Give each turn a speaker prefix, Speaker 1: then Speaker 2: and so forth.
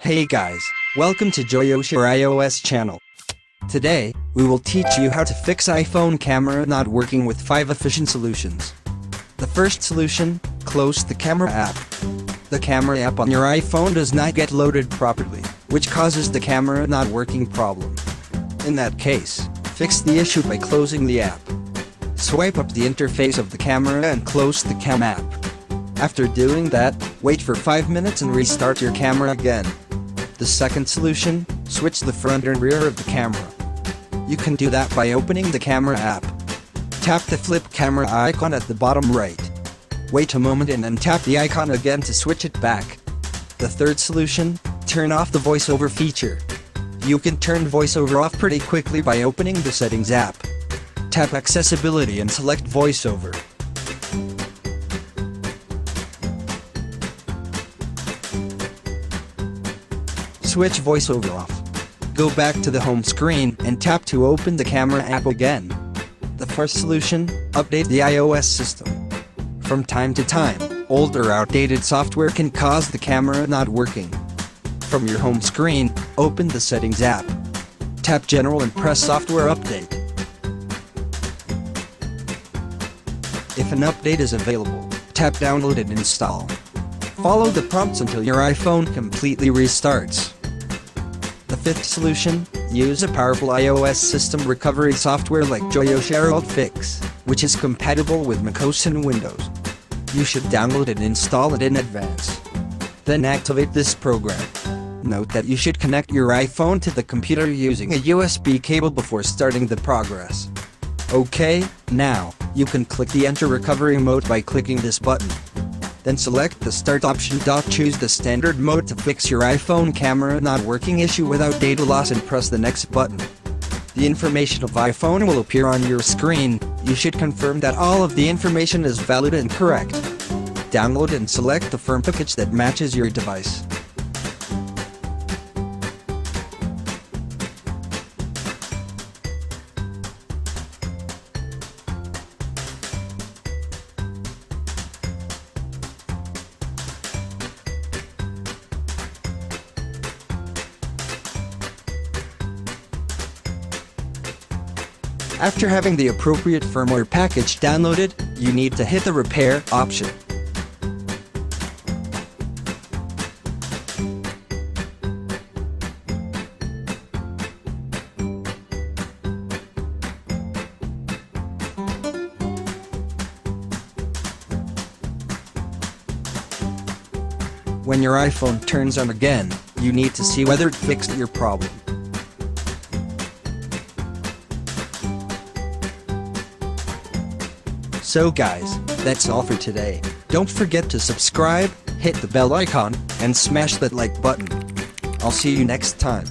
Speaker 1: Hey guys, welcome to Joyoshare iOS channel. Today, we will teach you how to fix iPhone camera not working with 5 efficient solutions. The first solution, close the camera app. The camera app on your iPhone does not get loaded properly, which causes the camera not working problem. In that case, fix the issue by closing the app. Swipe up the interface of the camera and close the cam app. After doing that, wait for 5 minutes and restart your camera again. The second solution, switch the front and rear of the camera. You can do that by opening the camera app. Tap the flip camera icon at the bottom right. Wait a moment and then tap the icon again to switch it back. The third solution, turn off the VoiceOver feature. You can turn VoiceOver off pretty quickly by opening the Settings app. Tap Accessibility and select VoiceOver. Switch VoiceOver off. Go back to the home screen and tap to open the camera app again. The first solution, update the iOS system. From time to time, old or outdated software can cause the camera not working. From your home screen, open the Settings app. Tap General and press Software Update. If an update is available, tap Download and install. Follow the prompts until your iPhone completely restarts. The fifth solution, use a powerful iOS system recovery software like Joyoshare UltFix, which is compatible with macOS and Windows. You should download and install it in advance. Then activate this program. Note that you should connect your iPhone to the computer using a USB cable before starting the progress. Okay, now, you can click the Enter Recovery Mode by clicking this button. Then select the Start option. Choose the standard mode to fix your iPhone camera not working issue without data loss and press the Next button. The information of iPhone will appear on your screen. You should confirm that all of the information is valid and correct. Download and select the firm package that matches your device. After having the appropriate firmware package downloaded, you need to hit the Repair option. When your iPhone turns on again, you need to see whether it fixed your problem. So guys, that's all for today. Don't forget to subscribe, hit the bell icon, and smash that like button. I'll see you next time.